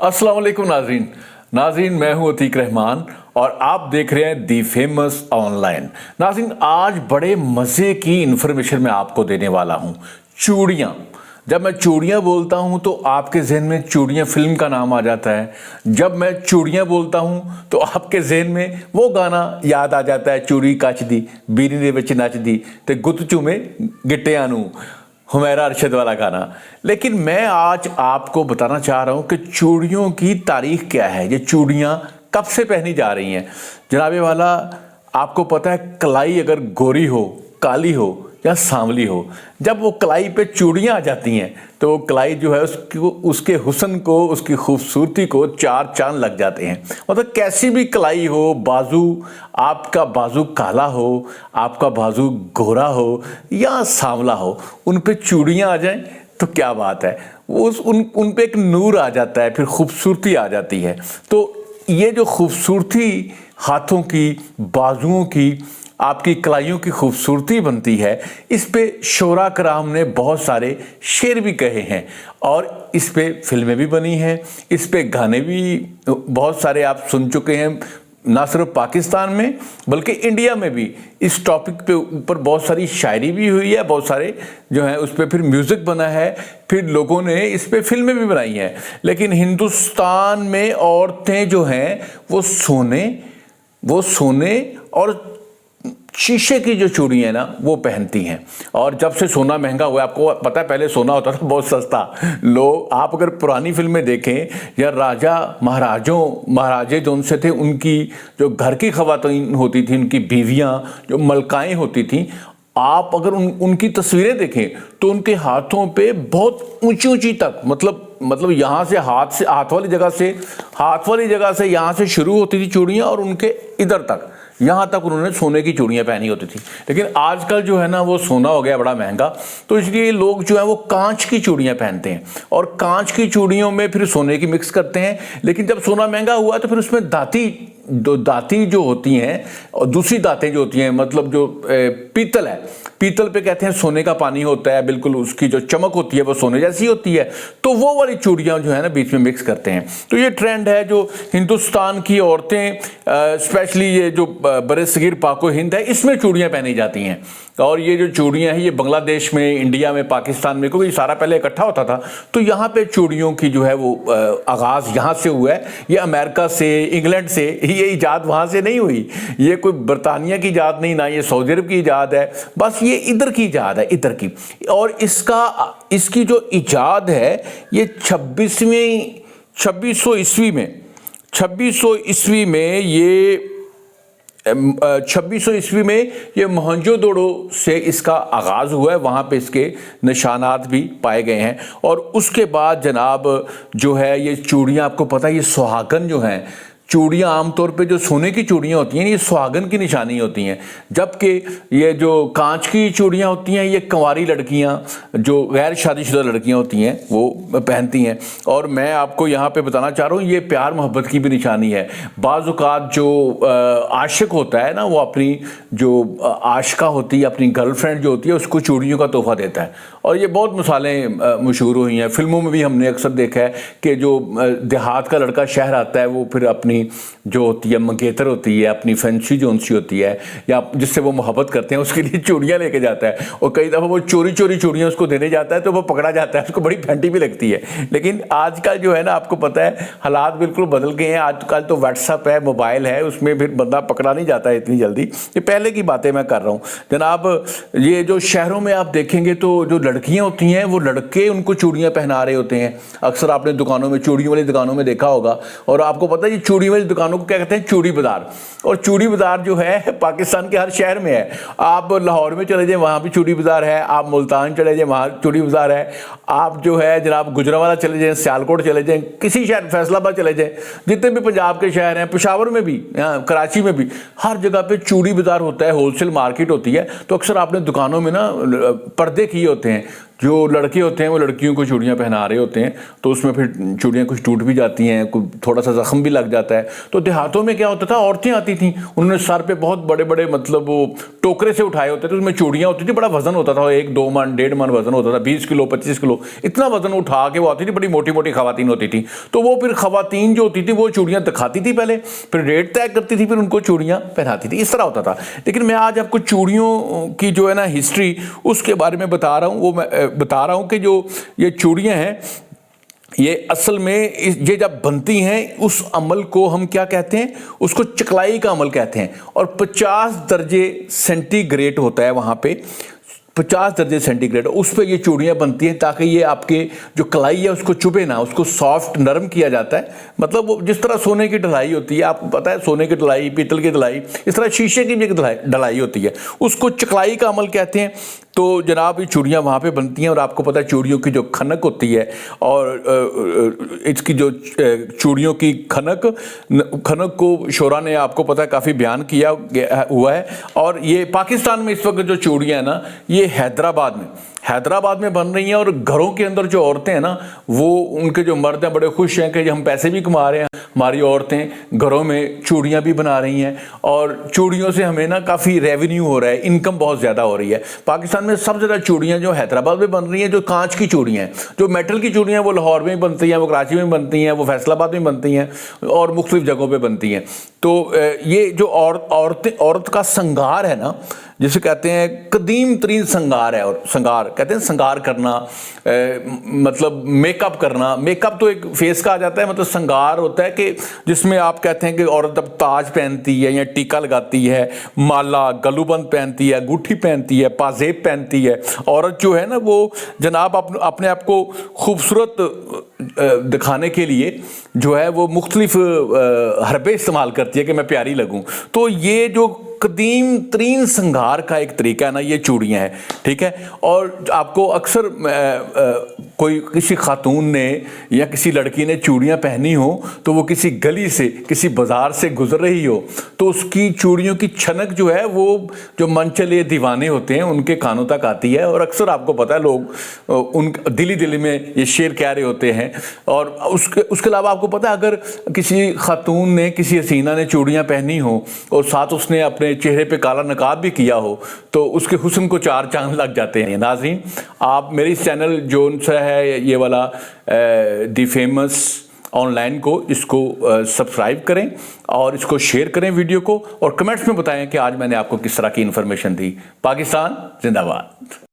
अस्सलाम वालेकुम नाज़रीन, मैं हूं अतीक रहमान और आप देख रहे हैं दी फेमस ऑनलाइन। नाज़रीन, आज बड़े मज़े की इन्फॉर्मेशन मैं आपको देने वाला हूं। चूड़ियाँ। जब मैं चूड़ियाँ बोलता हूं तो आपके जहन में चूड़ियाँ फिल्म का नाम आ जाता है। जब मैं चूड़ियाँ बोलता हूं तो आपके जहन में वो गाना याद आ जाता है, चूड़ी कच दी बीरी दे विच नच दी ते गुत्त चूमे गिट्टियां नूं, हुमैरा अरशद वाला गाना। लेकिन मैं आज आपको बताना चाह रहा हूं कि चूड़ियों की तारीख क्या है, ये चूड़ियां कब से पहनी जा रही हैं। जनाबे वाला, आपको पता है कलाई अगर गोरी हो, काली हो या सांवली हो, जब वो कलाई पे चूड़ियां आ जाती हैं तो वो कलाई जो है उसके हुस्न को, उसकी खूबसूरती को चार चांद लग जाते हैं। मतलब कैसी भी कलाई हो, बाजू, आपका बाजू काला हो, आपका बाजू गोरा हो या सांवला हो, उन पे चूड़ियां आ जाएं तो क्या बात है। वो उन पे एक नूर आ जाता है, फिर खूबसूरती आ जाती है। तो ये जो खूबसूरती हाथों की, बाजुओं की, आपकी कलाइयों की खूबसूरती बनती है, इस पे शोरा कराम ने बहुत सारे शेर भी कहे हैं और इस पे फिल्में भी बनी हैं, इस पे गाने भी बहुत सारे आप सुन चुके हैं। ना सिर्फ पाकिस्तान में बल्कि इंडिया में भी इस टॉपिक पे ऊपर बहुत सारी शायरी भी हुई है, बहुत सारे जो है उस पर फिर म्यूज़िक बना है, फिर लोगों ने इस पे फिल्में भी बनाई हैं। लेकिन हिंदुस्तान में औरतें जो हैं वो सोने और शीशे की जो चूड़ी है ना वो पहनती हैं। और जब से सोना महंगा हुआ है, आपको पता है पहले सोना होता था बहुत सस्ता। लोग, आप अगर पुरानी फिल्में देखें या राजा महाराजे जो उनसे थे, उनकी जो घर की खवातीन होती थी, उनकी बीवियां जो मलकाएं होती थी, आप अगर उनकी तस्वीरें देखें तो उनके हाथों पे बहुत ऊंची ऊंची तक, मतलब यहाँ से हाथ वाली जगह से यहाँ से शुरू होती थी चूड़ियाँ और उनके इधर तक, यहाँ तक उन्होंने सोने की चूड़ियाँ पहनी होती थी। लेकिन आजकल जो है ना वो सोना हो गया बड़ा महंगा, तो इसलिए लोग जो है वो कांच की चूड़ियाँ पहनते हैं और कांच की चूड़ियों में फिर सोने की मिक्स करते हैं। लेकिन जब सोना महंगा हुआ तो फिर उसमें दाती जो होती हैं और दूसरी दातें जो होती हैं, मतलब जो पीतल है, पीतल पे कहते हैं सोने का पानी होता है, बिल्कुल उसकी जो चमक होती है वो सोने जैसी होती है, तो वो वाली चूड़ियाँ जो है ना बीच में मिक्स करते हैं। तो ये ट्रेंड है जो हिंदुस्तान की औरतें, स्पेशली ये जो बरसगीर पाको हिंद है, इसमें चूड़ियाँ पहनी जाती हैं। और ये जो चूड़ियाँ हैं ये बांग्लादेश में, इंडिया में, पाकिस्तान में, क्योंकि सारा पहले इकट्ठा होता था, तो यहाँ पे चूड़ियों की जो है वो आगाज़ यहाँ से हुआ है। ये अमेरिका से, इंग्लैंड से, ये इजाद वहाँ से नहीं हुई, ये कोई बरतानिया की इजाद नहीं, ना ये सऊदी अरब की इजाद है, बस ये इधर की इजाद है, इधर की। और इसकी जो इजाद है ये 2600 ईस्वी में ये मोहनजोदड़ो से इसका आगाज़ हुआ है। वहाँ पे इसके निशानात भी पाए गए हैं। और उसके बाद जनाब जो है ये चूड़ियाँ, आपको पता है ये सुहागन जो हैं, चूड़ियाँ आमतौर पे जो सोने की चूड़ियाँ होती हैं ये सुहागन की निशानी होती हैं, जबकि ये जो कांच की चूड़ियाँ होती हैं ये कंवारी लड़कियाँ, जो गैर शादीशुदा लड़कियाँ होती हैं वो पहनती हैं। और मैं आपको यहाँ पे बताना चाह रहा हूँ ये प्यार मोहब्बत की भी निशानी है। बाज़ औक़ात जो आशिक होता है ना, वो अपनी जो आशिका होती है, अपनी गर्लफ्रेंड जो होती है, उसको चूड़ियों का तोहफ़ा देता है। और ये बहुत मिसालें मशहूर हुई हैं, फिल्मों में भी हमने अक्सर देखा है कि जो देहात का लड़का शहर आता है वो फिर अपनी जो होती है मंगेतर होती है, अपनी फैंसी जो उनसी होती है या जिससे वो मोहब्बत करते हैं, उसके लिए चूड़ियाँ लेके जाता है। और कई दफ़ा वो चोरी चूड़ियाँ उसको देने जाता है तो वो पकड़ा जाता है, उसको बड़ी फैंटी भी लगती है। लेकिन आजकल जो है ना, आपको पता है हालात बिल्कुल बदल गए हैं। आजकल तो व्हाट्सअप है, मोबाइल है, उसमें फिर बंदा पकड़ा नहीं जाता है इतनी जल्दी। ये पहले की बातें मैं कर रहा हूँ जनाब। ये जो शहरों में आप देखेंगे तो जो लड़कियाँ होती हैं वो लड़के उनको चूड़ियाँ पहना रहे होते हैं। अक्सर आपने दुकानों में, चूड़ियों वाली दुकानों में देखा होगा। और आपको पता है ये चूड़ी वाली दुकानों को क्या कहते हैं, चूड़ी बाजार। और चूड़ी बाजार जो है पाकिस्तान के हर शहर में है। आप लाहौर में चले जाएं वहाँ भी चूड़ी बाजार है, आप मुल्तान चले जाएं वहाँ चूड़ी बाजार है, आप जो है जनाब गुजरांवाला चले जाएं, सियालकोट चले जाएं, किसी शहर फैसलाबाद चले जाएं, जितने भी पंजाब के शहर हैं, पेशावर में भी, कराची में भी, हर जगह पे चूड़ी बाजार होता है, होलसेल मार्केट होती है। तो अक्सर आपने दुकानों में ना पर्दे किए होते हैं, जो लड़के होते हैं वो लड़कियों को चूड़ियाँ पहना रहे होते हैं, तो उसमें फिर चूड़ियाँ कुछ टूट भी जाती हैं, थोड़ा सा जख्म भी लग जाता है। तो देहातों में क्या होता था, औरतें आती थीं, उन्होंने सर पे बहुत बड़े बड़े मतलब वो टोकरे से उठाए होते थे, उसमें चूड़ियाँ होती थी, बड़ा वजन होता था, 1-2 मन 1.5 मन वजन होता था, 20 किलो 25 किलो इतना वजन उठा के वो आती थी, बड़ी मोटी मोटी खवातीन होती थी। तो वो फिर खवातीन जो होती थी वो चूड़ियाँ दिखाती थी पहले, फिर रेट तय करती थी, फिर उनको चूड़ियाँ पहनाती थी, इस तरह होता था। लेकिन मैं आज आपको चूड़ियों की जो है ना हिस्ट्री उसके बारे में बता रहा हूँ। वो मैं बता रहा हूँ कि जो ये चूड़ियाँ हैं ये असल में ये जब बनती हैं उस अमल को हम क्या कहते हैं, उसको चकलाई का अमल कहते हैं। और 50 दर्जे सेंटीग्रेड होता है वहाँ पे, 50 दर्जे सेंटीग्रेड उस पर ये चूड़ियाँ बनती हैं, ताकि ये आपके जो कलाई है उसको चुभे ना, उसको सॉफ्ट नरम किया जाता है। मतलब वो जिस तरह सोने की ढलाई होती है, आपको पता है सोने की ढलाई, पीतल की ढलाई, इस तरह शीशे की भी एक ढलाई होती है, उसको चकलाई का अमल कहते हैं। तो जनाब ये चूड़ियाँ वहाँ पे बनती हैं, और आपको पता है चूड़ियों की जो खनक होती है और इसकी जो चूड़ियों की खनक को शोरा ने आपको पता है काफ़ी बयान किया हुआ है। और ये पाकिस्तान में इस वक्त जो चूड़ियाँ हैं ना, ये हैदराबाद में बन रही हैं। और घरों के अंदर जो औरतें हैं ना, वो उनके जो मर्द हैं बड़े खुश हैं कि हम पैसे भी कमा रहे हैं, हमारी औरतें घरों में चूड़ियाँ भी बना रही हैं, और चूड़ियों से हमें ना काफ़ी रेवेन्यू हो रहा है, इनकम बहुत ज़्यादा हो रही है। पाकिस्तान में सबसे ज़्यादा चूड़ियाँ जो हैदराबाद में बन रही हैं, जो कांच की चूड़ियाँ हैं, जो मेटल की चूड़ियाँ वो लाहौर में बनती हैं, वो कराची में बनती हैं, वो फैसलाबाद में बनती हैं, और मुख्तलिफ जगहों पर बनती हैं। तो ये जो औरत का श्रृंगार है ना, जिसे कहते हैं कदीम तरीन श्रृंगार है, और श्रृंगार कहते हैं श्रृंगार करना, मतलब मेकअप करना। मेकअप तो एक फेस का आ जाता है, मतलब श्रृंगार होता है कि जिसमें आप कहते हैं कि औरत अब ताज पहनती है या टीका लगाती है, माला गलूबंद पहनती है, अंगूठी पहनती है, पाजेब पहनती है। औरत जो है ना वो जनाब अपने आप को खूबसूरत दिखाने के लिए जो है वो मुख्तलिफ हरबे इस्तेमाल करती है कि मैं प्यारी लगूं। तो ये जो कदीम तरीन श्रृंगार का एक तरीका है ना, ये चूड़ियाँ हैं, ठीक है। और आपको अक्सर कोई किसी खातून ने या किसी लड़की ने चूड़ियाँ पहनी हो, तो वो किसी गली से किसी बाज़ार से गुजर रही हो, तो उसकी चूड़ियों की छनक जो है वो जो मनचले दीवाने होते हैं उनके कानों तक आती है। और अक्सर आपको पता है लोग उन दिली में ये शेर कह रहे होते हैं। और उसके अलावा आपको पता है अगर किसी खातून ने, किसी हसीना ने चूड़ियाँ पहनी हो और साथ उसने अपने चेहरे पे काला नकाब भी किया हो, तो उसके हुस्न को 4 चांद लग जाते हैं। नाज़रीन, आप मेरे इस चैनल जो सा है ये वाला दी फेमस ऑनलाइन को, इसको सब्सक्राइब करें और इसको शेयर करें वीडियो को, और कमेंट्स में बताएं कि आज मैंने आपको किस तरह की इन्फॉर्मेशन दी। पाकिस्तान जिंदाबाद।